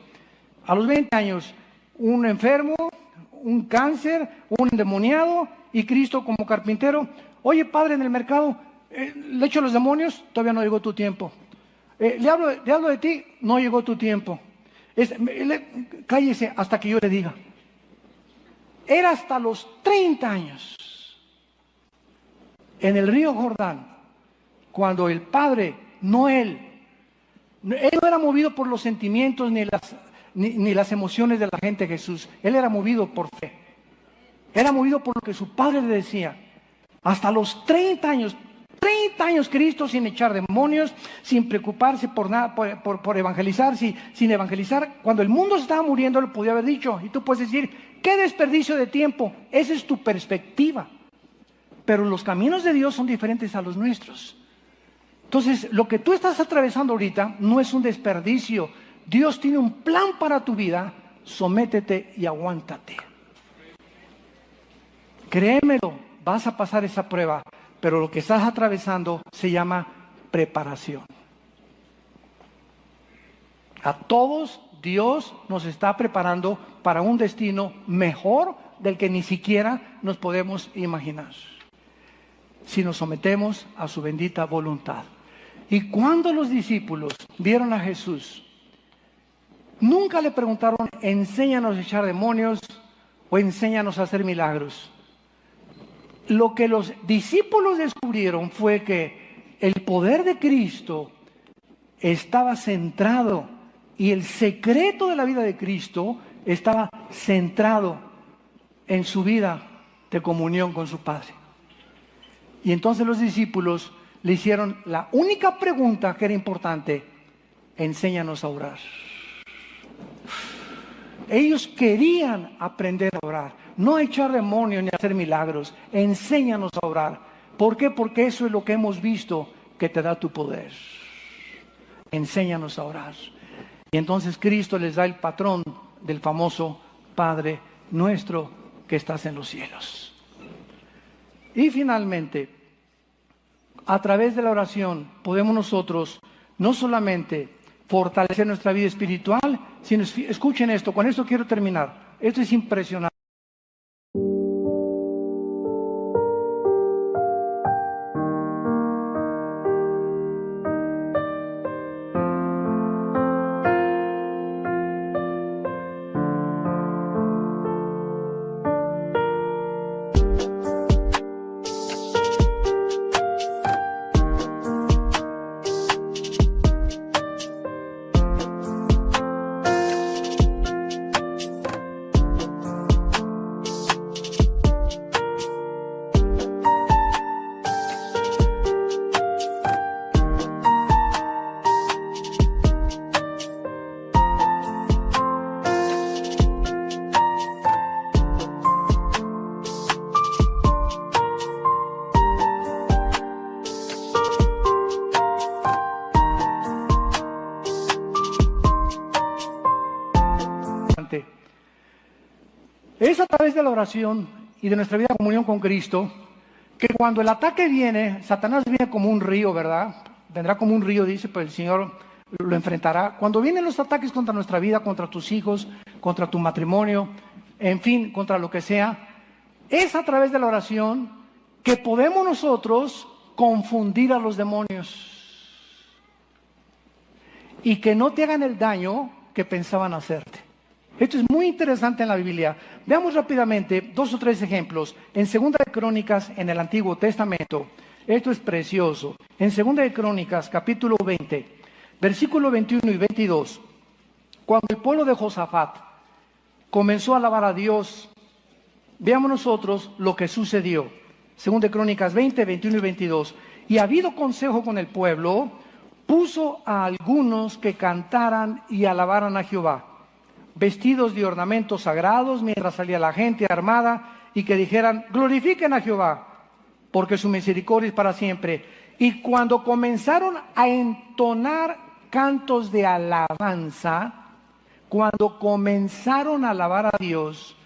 A los 20 años, un enfermo, un cáncer, un endemoniado, y Cristo como carpintero. Oye, Padre, en el mercado, le echo los demonios, todavía no llegó tu tiempo. Le hablo de ti, no llegó tu tiempo. Cállese hasta que yo le diga. Era hasta los 30 años. En el río Jordán, cuando el Padre, no él no era movido por los sentimientos ni las emociones de la gente, Jesús. Él era movido por fe. Era movido por lo que su Padre le decía. Hasta los 30 años Cristo sin echar demonios, sin preocuparse por nada, por evangelizar, sin evangelizar. Cuando el mundo se estaba muriendo, le podía haber dicho, y tú puedes decir, qué desperdicio de tiempo. Esa es tu perspectiva. Pero los caminos de Dios son diferentes a los nuestros. Entonces, lo que tú estás atravesando ahorita no es un desperdicio. Dios tiene un plan para tu vida. Sométete y aguántate. Créemelo, vas a pasar esa prueba. Pero lo que estás atravesando se llama preparación. A todos Dios nos está preparando para un destino mejor del que ni siquiera nos podemos imaginar, si nos sometemos a su bendita voluntad. Y cuando los discípulos vieron a Jesús, nunca le preguntaron, enséñanos a echar demonios o enséñanos a hacer milagros. Lo que los discípulos descubrieron fue que el poder de Cristo estaba centrado, y el secreto de la vida de Cristo estaba centrado en su vida de comunión con su Padre. Y entonces los discípulos le hicieron la única pregunta que era importante: enséñanos a orar. Ellos querían aprender a orar, no a echar demonios ni a hacer milagros. Enséñanos a orar. ¿Por qué? Porque eso es lo que hemos visto que te da tu poder. Enséñanos a orar. Y entonces Cristo les da el patrón del famoso Padre nuestro que estás en los cielos. Y finalmente, a través de la oración podemos nosotros no solamente fortalecer nuestra vida espiritual, sino, escuchen esto, con esto quiero terminar. Esto es impresionante. Es a través de la oración y de nuestra vida de comunión con Cristo que cuando el ataque viene, Satanás viene como un río, ¿verdad? Vendrá como un río, dice, pero el Señor lo enfrentará. Cuando vienen los ataques contra nuestra vida, contra tus hijos, contra tu matrimonio, en fin, contra lo que sea, es a través de la oración que podemos nosotros confundir a los demonios. y que no te hagan el daño que pensaban hacerte. Esto es muy interesante en la Biblia. Veamos rápidamente 2 o 3 ejemplos. En Segunda de Crónicas, en el Antiguo Testamento, esto es precioso. En Segunda de Crónicas, capítulo 20, versículo 21 y 22, cuando el pueblo de Josafat comenzó a alabar a Dios, veamos nosotros lo que sucedió. Segunda de Crónicas 20, 21 y 22. Y habido consejo con el pueblo, puso a algunos que cantaran y alabaran a Jehová, vestidos de ornamentos sagrados, mientras salía la gente armada, y que dijeran, glorifiquen a Jehová, porque su misericordia es para siempre. Y cuando comenzaron a entonar cantos de alabanza, cuando comenzaron a alabar a Dios,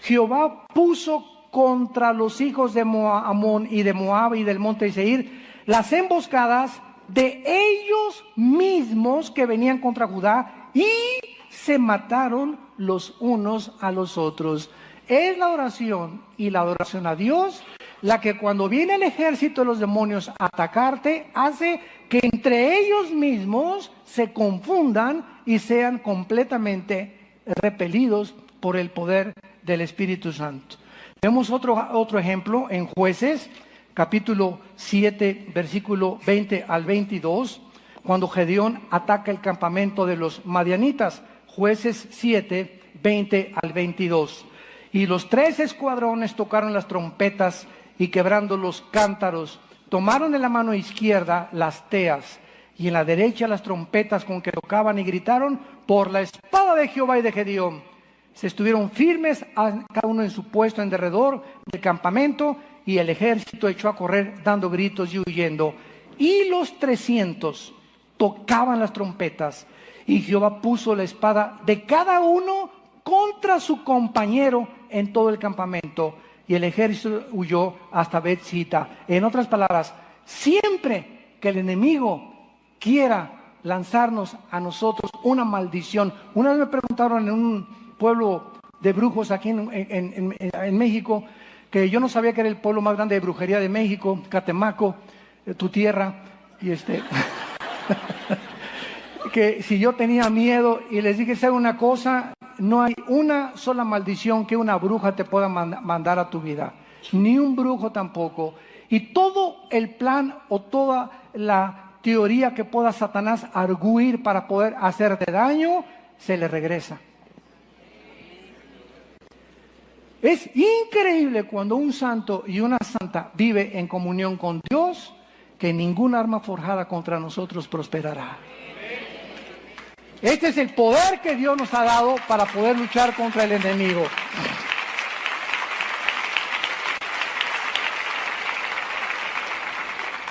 Jehová puso contra los hijos de Amón y de Moab y del monte Seir las emboscadas de ellos mismos que venían contra Judá, y se mataron los unos a los otros. Es la oración y la adoración a Dios la que cuando viene el ejército de los demonios a atacarte, hace que entre ellos mismos se confundan y sean completamente repelidos por el poder del Espíritu Santo. Vemos otro ejemplo en Jueces, capítulo 7, versículo 20 al 22, cuando Gedeón ataca el campamento de los madianitas. Jueces 7, 20 al 22. Y los 3 escuadrones tocaron las trompetas y quebrando los cántaros, tomaron en la mano izquierda las teas y en la derecha las trompetas con que tocaban, y gritaron por la espada de Jehová y de Gedeón. Se estuvieron firmes cada uno en su puesto en derredor del campamento, y el ejército echó a correr dando gritos y huyendo. Y los 300 tocaban las trompetas, y Jehová puso la espada de cada uno contra su compañero en todo el campamento, y el ejército huyó hasta Bet-sita. En otras palabras, siempre que el enemigo quiera lanzarnos a nosotros una maldición. Una vez me preguntaron en un pueblo de brujos aquí en México, que yo no sabía que era el pueblo más grande de brujería de México, Catemaco, tu tierra, y que si yo tenía miedo, y les dije, ¿sabe una cosa? No hay una sola maldición que una bruja te pueda mandar a tu vida, ni un brujo tampoco. Y todo el plan o toda la teoría que pueda Satanás arguir para poder hacerte daño, se le regresa. Es increíble cuando un santo y una santa vive en comunión con Dios, que ningún arma forjada contra nosotros prosperará. Este es el poder que Dios nos ha dado para poder luchar contra el enemigo.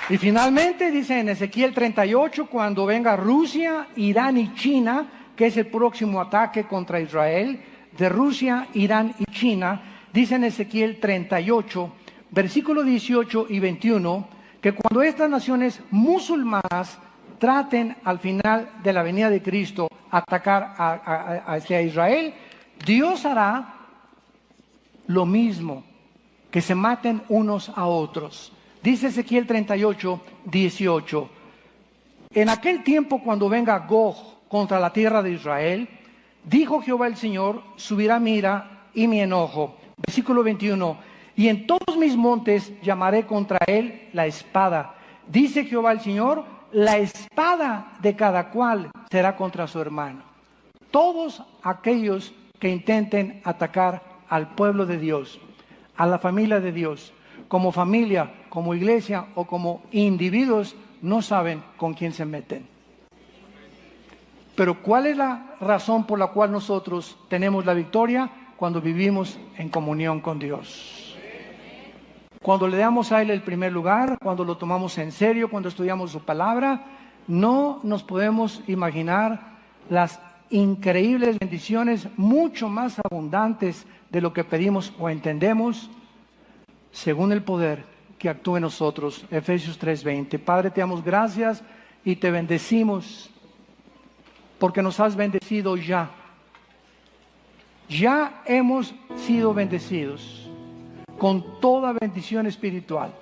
Y finalmente dice en Ezequiel 38, cuando venga Rusia, Irán y China, que es el próximo ataque contra Israel, de Rusia, Irán y China, dice en Ezequiel 38, versículo 18 y 21, que cuando estas naciones musulmanas traten al final de la venida de Cristo atacar hacia Israel, Dios hará lo mismo, que se maten unos a otros. Dice Ezequiel 38, 18, en aquel tiempo cuando venga Gog contra la tierra de Israel, dijo Jehová el Señor, subirá mi ira y mi enojo. Versículo 21, y en todos mis montes llamaré contra él la espada. Dice Jehová el Señor, la espada de cada cual será contra su hermano. Todos aquellos que intenten atacar al pueblo de Dios, a la familia de Dios, como familia, como iglesia o como individuos, no saben con quién se meten. Pero ¿cuál es la razón por la cual nosotros tenemos la victoria? Cuando vivimos en comunión con Dios. Cuando le damos a Él el primer lugar, cuando lo tomamos en serio, cuando estudiamos su palabra, no nos podemos imaginar las increíbles bendiciones, mucho más abundantes de lo que pedimos o entendemos, según el poder que actúa en nosotros. Efesios 3:20. Padre, te damos gracias y te bendecimos, porque nos has bendecido ya. Ya hemos sido bendecidos con toda bendición espiritual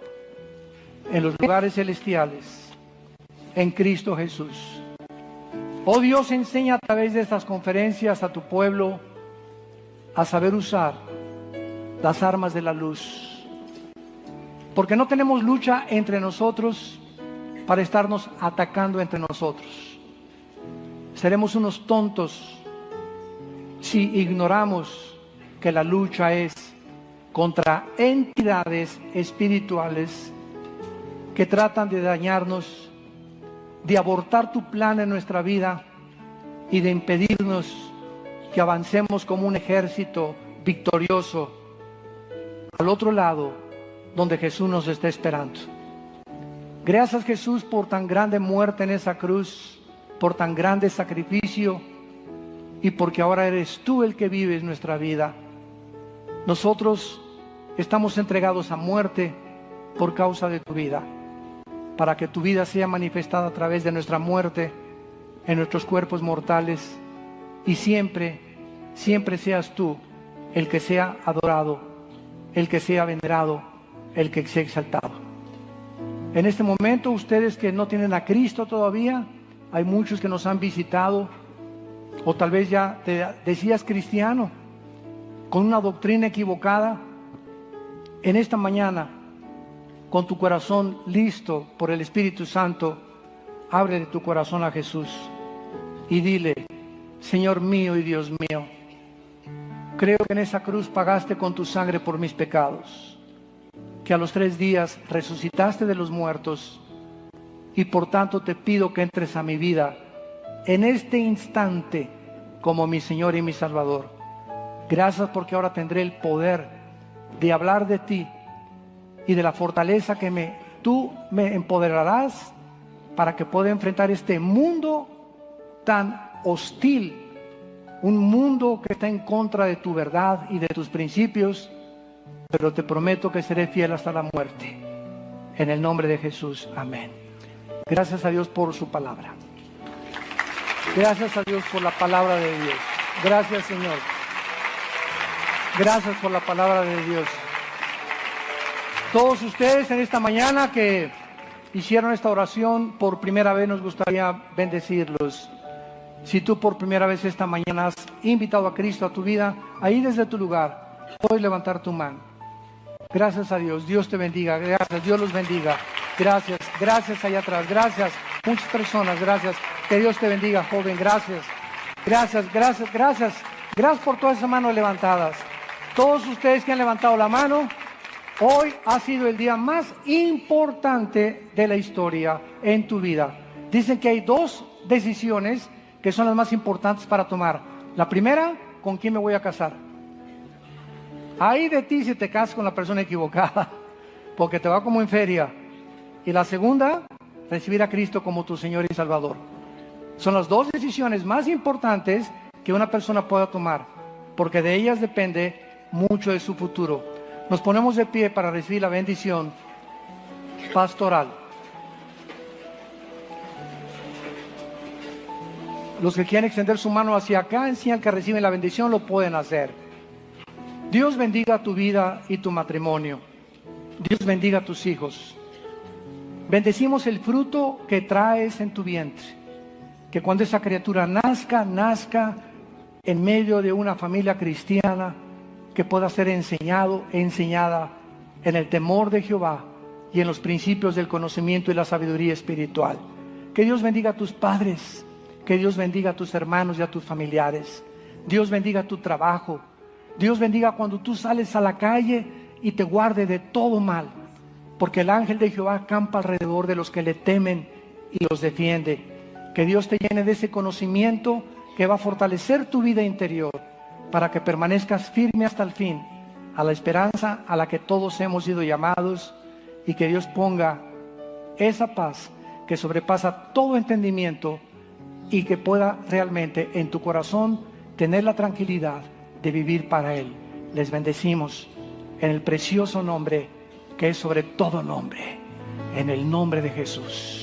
en los lugares celestiales, en Cristo Jesús. Oh Dios, enseña a través de estas conferencias a tu pueblo a saber usar las armas de la luz. Porque no tenemos lucha entre nosotros para estarnos atacando entre nosotros. Seremos unos tontos si ignoramos que la lucha es contra entidades espirituales que tratan de dañarnos, de abortar tu plan en nuestra vida y de impedirnos que avancemos como un ejército victorioso al otro lado donde Jesús nos está esperando. Gracias, Jesús, por tan grande muerte en esa cruz, por tan grande sacrificio y porque ahora eres tú el que vives nuestra vida. Nosotros estamos entregados a muerte por causa de tu vida, para que tu vida sea manifestada a través de nuestra muerte en nuestros cuerpos mortales y siempre, siempre seas tú el que sea adorado, el que sea venerado, el que sea exaltado. En este momento, ustedes que no tienen a Cristo todavía, hay muchos que nos han visitado, o tal vez ya te decías cristiano, con una doctrina equivocada. En esta mañana, con tu corazón listo por el Espíritu Santo, ábrele tu corazón a Jesús y dile: Señor mío y Dios mío, creo que en esa cruz pagaste con tu sangre por mis pecados, que a los 3 días resucitaste de los muertos y por tanto te pido que entres a mi vida en este instante como mi Señor y mi Salvador. Gracias porque ahora tendré el poder de hablar de ti y de la fortaleza que tú me empoderarás para que pueda enfrentar este mundo tan hostil, un mundo que está en contra de tu verdad y de tus principios, pero te prometo que seré fiel hasta la muerte. En el nombre de Jesús, amén. Gracias a Dios por su palabra. Gracias a Dios por la palabra de Dios. Gracias, Señor. Gracias por la palabra de Dios. Todos ustedes en esta mañana que hicieron esta oración por primera vez, nos gustaría bendecirlos. Si tú por primera vez esta mañana has invitado a Cristo a tu vida, ahí desde tu lugar, puedes levantar tu mano. Gracias a Dios. Dios te bendiga. Gracias. Dios los bendiga. Gracias. Gracias allá atrás. Gracias. Muchas personas. Gracias. Que Dios te bendiga, joven. Gracias. Gracias. Gracias. Gracias. Gracias por todas esas manos levantadas. Todos ustedes que han levantado la mano, hoy ha sido el día más importante de la historia en tu vida. Dicen que hay 2 decisiones que son las más importantes para tomar. La primera, ¿con quién me voy a casar? Ahí de ti si te casas con la persona equivocada, porque te va como en feria. Y la segunda, recibir a Cristo como tu Señor y Salvador. Son las 2 decisiones más importantes que una persona pueda tomar, porque de ellas depende mucho de su futuro. Nos ponemos de pie para recibir la bendición pastoral. Los que quieran extender su mano hacia acá, enseñan que reciben la bendición, lo pueden hacer. Dios bendiga tu vida y tu matrimonio. Dios bendiga a tus hijos. Bendecimos el fruto que traes en tu vientre. Que cuando esa criatura nazca en medio de una familia cristiana, que pueda ser enseñada en el temor de Jehová y en los principios del conocimiento y la sabiduría espiritual. Que Dios bendiga a tus padres, que Dios bendiga a tus hermanos y a tus familiares. Dios bendiga tu trabajo. Dios bendiga cuando tú sales a la calle y te guarde de todo mal, porque el ángel de Jehová acampa alrededor de los que le temen y los defiende. Que Dios te llene de ese conocimiento que va a fortalecer tu vida interior, para que permanezcas firme hasta el fin, a la esperanza a la que todos hemos sido llamados, y que Dios ponga esa paz que sobrepasa todo entendimiento y que pueda realmente en tu corazón tener la tranquilidad de vivir para Él. Les bendecimos en el precioso nombre que es sobre todo nombre, en el nombre de Jesús.